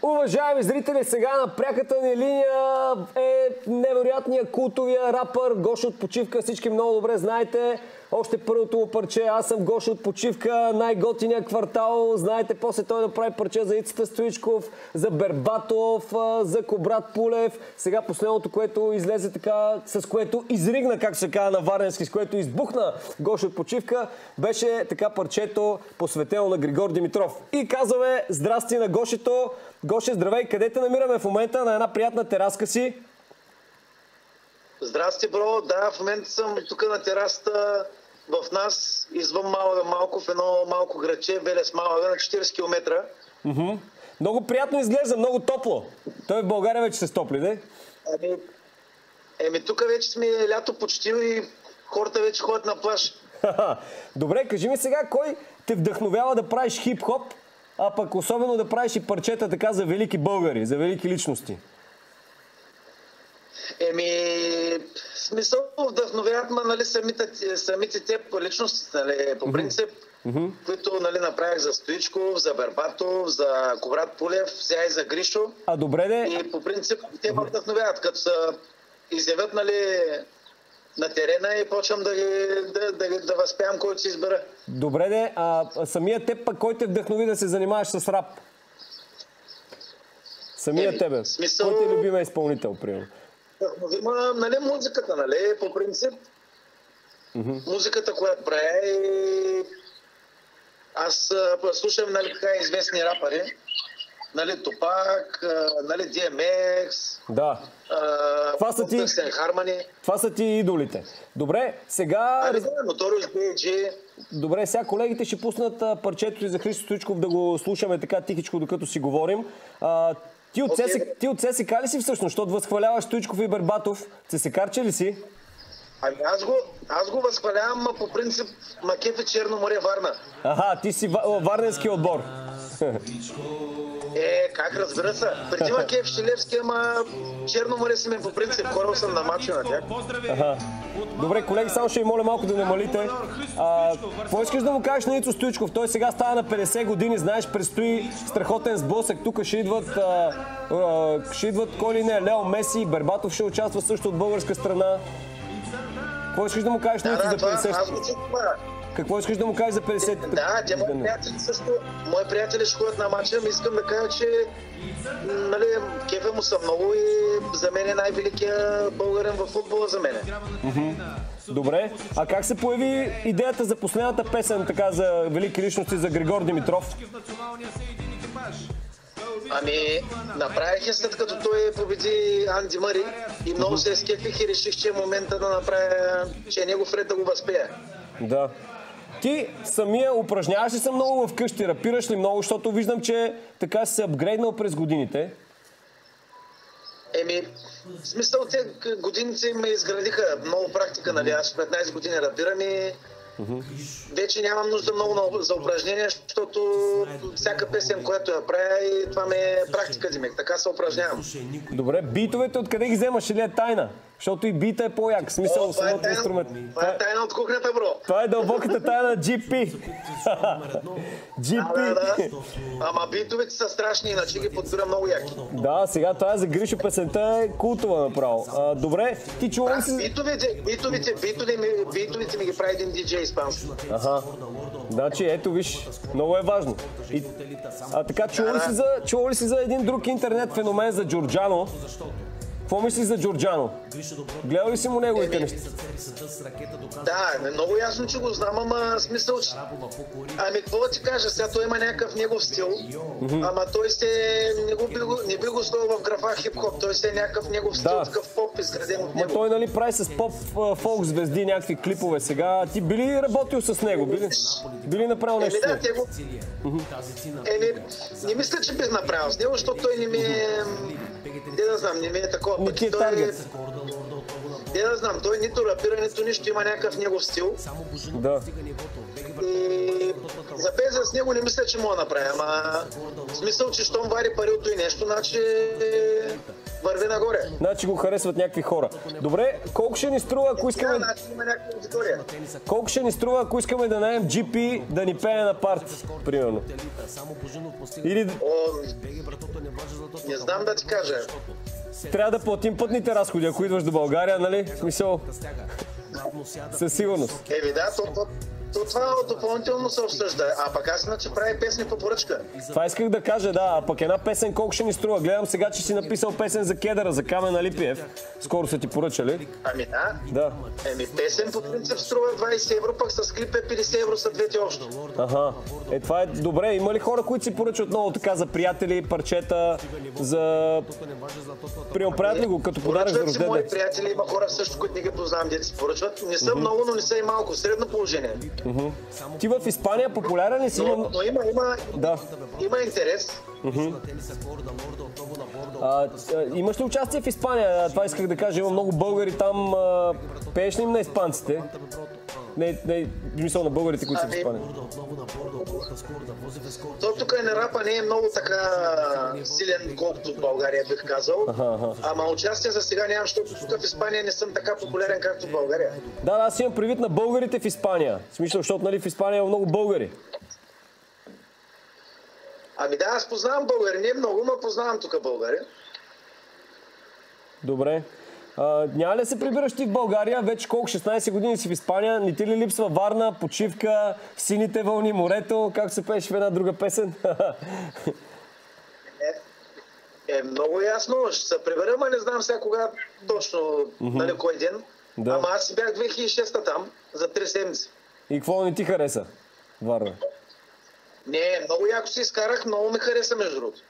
Уважаеми зрители, сега на пряката ни линия е невероятният култовия рапър Гошо от почивка. Всички много добре знаете. Още първото му парче "Аз съм Гошо от почивка", най-готиния квартал. Знаете, после той да прави парче за Ицата Стоичков, за Бербатов, за Кобрат Пулев. Сега последното, което излезе така, с което изригна, как се казва на варненски, с което избухна Гошо от почивка, беше така парчето посветено на Григор Димитров. И казваме здрасти на Гошето. Гоше, здравей! Къде те намираме в момента? На една приятна тераска си? Здрасти, бро! Да, в момента съм тук на терасата в нас, извън Малко, в едно малко градче, Велес Малага, на 40 км. Много приятно изглежда, много топло. Той в България вече се стопли, не? Тук вече сме лято почти и хората вече ходят на плаж. Добре, кажи ми сега, кой те вдъхновява да правиш хип-хоп, а пък особено да правиш и парчета така за велики българи, за велики личности? Смисъл вдъхновяват ме, нали, самите те личности, нали, по принцип, които, нали, направих за Стоичков, за Бербатов, за Кобрат Пулев, сега и за Гришо. А добре де... И по принцип те ме вдъхновяват, като се изявят, нали, на терена и почвам да възпявам, който си избера. Добре де, а самия теб пък кой те вдъхнови да се занимаваш с рап? Самия тебе. Смисъл... Кой ти е любимия изпълнител, примерно? Има, нали, музиката, нали, по принцип. Музиката, която правя, и аз слушам, нали, така известни рапъри. Нали, Тупак, нали, DMX, да. Това са ти идолите. Добре, сега... Notorious B.I.G. Добре, сега колегите ще пуснат парчето ти за Христо Стоичков да го слушаме така тихичко, докато си говорим. Ти от ССК ли си всъщност, защото възхваляваш Стоичков и Бербатов? ЦСК-че ли си? Аз го възхвалявам, по принцип Макеф е Черно море, Варна. Ти си варненски отбор. Как, разбира се. Преди Макеф Щелевски, ама Черно море си мен по принцип. Хорал съм на мача на тях. Добре, колеги, само ще ви моля малко да намалите. Какво искаш да му кажеш на Ицо Стоичков? Той сега става на 50 години, знаеш, предстои страхотен сблъсък. Тук ще идват кой ли не, Лео Меси, Бербатов ще участва също от българска страна. Какво искаш да му кажеш на Ицо за 50? Какво искаш да му кажеш за 50? Да, те мои приятели също. Мои приятели ще ходят на матча, но искам да кажа, че, нали, кефа му са много и за мен е най-великият българин във футбола за мен. Добре, а как се появи идеята за последната песен, така за велики личности, за Григор Димитров? Направих я след като той победи Анди Мъри и много се скефих и реших, че е момента да направя, че е негов ред да го възпея. Да. Ти самия упражняваш ли се много вкъщи? Рапираш ли много, защото виждам, че така си се апгрейднал през годините? В смисъл, те годините ме изградиха много практика, нали? Аз 15 години рапирам и вече нямам нужда много за упражнения, защото всяка песен, която я правя, и това ми е практика, Димек. Така се упражнявам. Добре, битовете откъде ги вземаш или е тайна? Защото и бита е по-як, смисъл самото инструмент. Това е тайна от кухнята, бро. Това е дълбоката тайна на GP. GP. Да. Ама битовете са страшни, иначе ги подбира много яки. Да, сега това за Гришо песента е култова направо. Добре, ти чува ли си... Битовете ми ги прави един диджей испански. Значи, ето виж, много е важно. Така, чува ли си за един друг интернет феномен за Джорджано? Какво мислиш за Джорджано? Гледал ли си му неговите неща? Да, много ясно, че го знам, ама смисъл, че... какво да ти кажа, сега той има някакъв негов стил, ама той не би го сложил в графа хип-хоп, той е някакъв негов стил, такъв поп, изграден от него. Той, нали, прави с поп фолк звезди някакви клипове сега. Ти би ли работил с него? Би ли направил нещо? Не мисля, че бих направил с него, защото той не ми е... Не знам, не ми е такова. Не ти е таргет. Не знам, той нито рапира, нито нищо, има някакъв негов стил. Да. И за песен с него не мисля, че мога да направя, ама в смисъл, че щом вари пари от и нещо, значи върви нагоре. Значи го харесват някакви хора. Добре, колко ще ни струва, ако искаме... Има някаква аудитория. Колко ще ни струва, ако искаме да наем GP да ни пее на парти, примерно? Или... Не знам да ти кажа. Трябва да платим пътните разходи, ако идваш до България, нали? В смисъл, със сигурност. Да, това допълнително се обсъжда. А пък аз иначе прави песни по поръчка. Това исках да кажа, да. А пък една песен колко ще ни струва? Гледам сега, че си написал песен за Кедъра, за Камен Алипиев. Скоро са ти поръчали. Да. Песен по принцип струва 20 евро, пък с клип е 50 евро са двете общо. Аха. Това е добре. Има ли хора, които си поръчат много така за приятели, парчета, за... Прием, правят ли го като подарък за рождение? Мои приятели, има хора също, които не ги познавам, де си поръчват. Не са много, но не са и малко. Средно положение. Ти в Испания популярен ли си? Но има интерес. Имаш ли участие в Испания? Това исках да кажа. Има много българи там. Пееш ли им на испанците? Не, мисъл на българите, които са в Испания. То тук на рапа не е много така силен, колкото в България бих казал. Ама участие за сега нямам, защото тук в Испания не съм така популярен, както в България. Да, аз имам предвид на българите в Испания. В смисъл, защото нали в Испания има много българи. Аз познавам българи. Не много, но познавам тук българи. Добре. Няма ли да се прибираш ти в България? Вече колко? 16 години си в Испания. Не ти ли липсва Варна, почивка, сините вълни, морето? Как се пееш в една друга песен? Много ясно. Ще се прибера, но не знам сега кога точно, нали кой ден. Да. Ама аз си бях 2006-та там, за 3 седмици. И какво не ти хареса, Варна? Не, много яко си изкарах, много ми хареса между другото.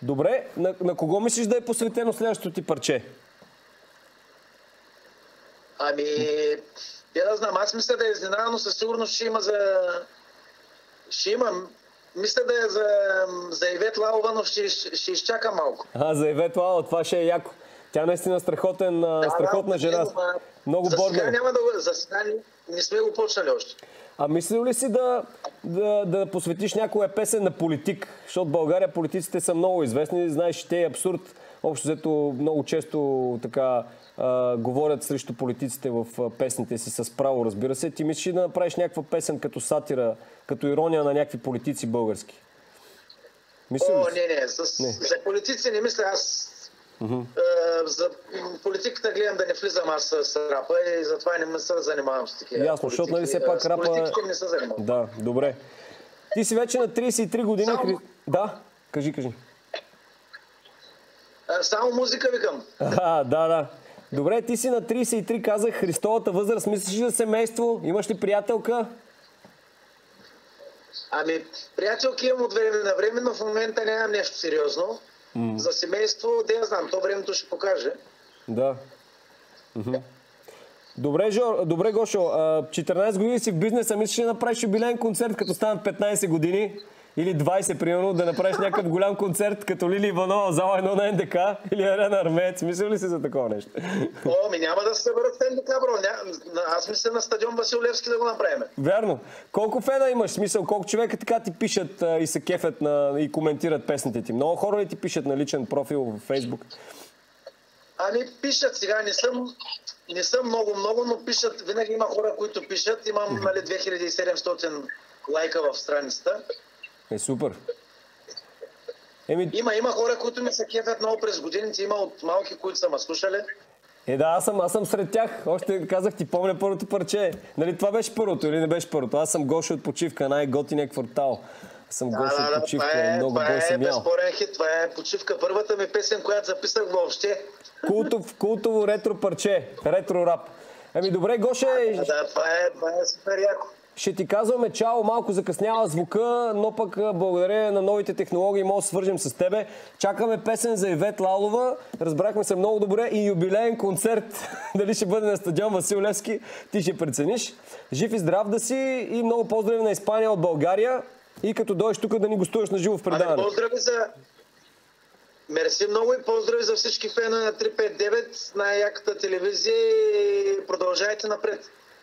Добре, на кого мислиш да е посветено следващото ти парче? Да знам, аз мисля да е изненада, но със сигурност ще има. Мисля да е за Ивет Лалова, но ще изчака малко. За Ивет Лалова, това ще е яко. Тя наистина страхотна жена. Много борна. За сега не сме го почнали още. Мислил ли си да посветиш някоя песен на политик? Защото в България политиците са много известни. Знаеш, те е абсурд. Общо взето много често така говорят срещу политиците в песните си с право, разбира се. Ти мислиш да направиш някаква песен като сатира, като ирония на някакви политици български? Не. За политици не мисля. Аз за политиката гледам да не влизам аз с рапа и затова не се занимавам с такива. Ясно, защото нали все пак рапа... Политиките не се занимавам. Да, добре. Ти си вече на 33 години. Да, кажи. Само музика викам. Да. Добре, ти си на 33, казах, Христовата възраст. Мислиш ли за семейство? Имаш ли приятелка? Приятелки имам от време на време, но в момента нямам нещо сериозно. За семейство, да знам, то времето ще покаже. Да. Добре, Гошо, 14 години си в бизнеса, мислиш да направиш юбилеен концерт, като станат 15 години? Или 20, примерно, да направиш някакъв голям концерт, като Лили Иванова, зала 1 на НДК или Арена Армеец. Мислил ли си за такова нещо? Няма да се съберат в НДК, бро. Аз мисля на стадион Васил Левски да го направим. Вярно. Колко фена имаш? Смисъл, колко човека така ти пишат и се кефят и коментират песните ти? Много хора ли ти пишат на личен профил в Фейсбук? Пишат сега. Не съм много, но пишат. Винаги има хора, които пишат. Имам 2700 лайка в страницата. Супер. Има хора, които ми се кефят много през годините. Има от малки, които са ме слушали. Аз съм сред тях. Още казах ти, помня първото парче. Нали това беше първото или не беше първото? Аз съм Гошо от почивка, най-готиния квартал. Съм Гошо от почивка, много бой съм ял. Безспорен хит, това е почивка. Първата ми песен, която записах въобще. Култово ретро парче, ретро рап. Добре, Гоше. Това е супер яко. Ще ти казваме чао, малко закъснява звука, но пък благодарение на новите технологии може да свържем с тебе. Чакаме песен за Ивет Лалова, разбрахме се много добре и юбилеен концерт. Дали ще бъде на стадион Васил Левски, ти ще прецениш. Жив и здрав да си и много поздрави на Испания от България и като дойдеш тук да ни гостуваш на живо в предаване. Поздрави за... Мерси много и поздрави за всички фенове на 359, най-яката телевизия и продължайте напред.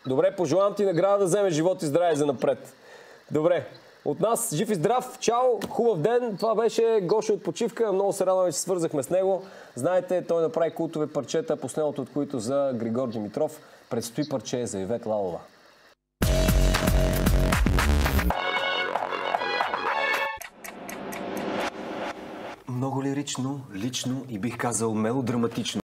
Добре, пожелавам ти награда да вземеш живот и здраве за напред. Добре, от нас жив и здрав, чао, хубав ден. Това беше Гошо от почивка. Много се радваме, че се свързахме с него. Знаете, той направи култови парчета, последното от които за Григор Димитров. Предстои парче за Ивет Лалова. Много лирично, лично и бих казал мелодраматично.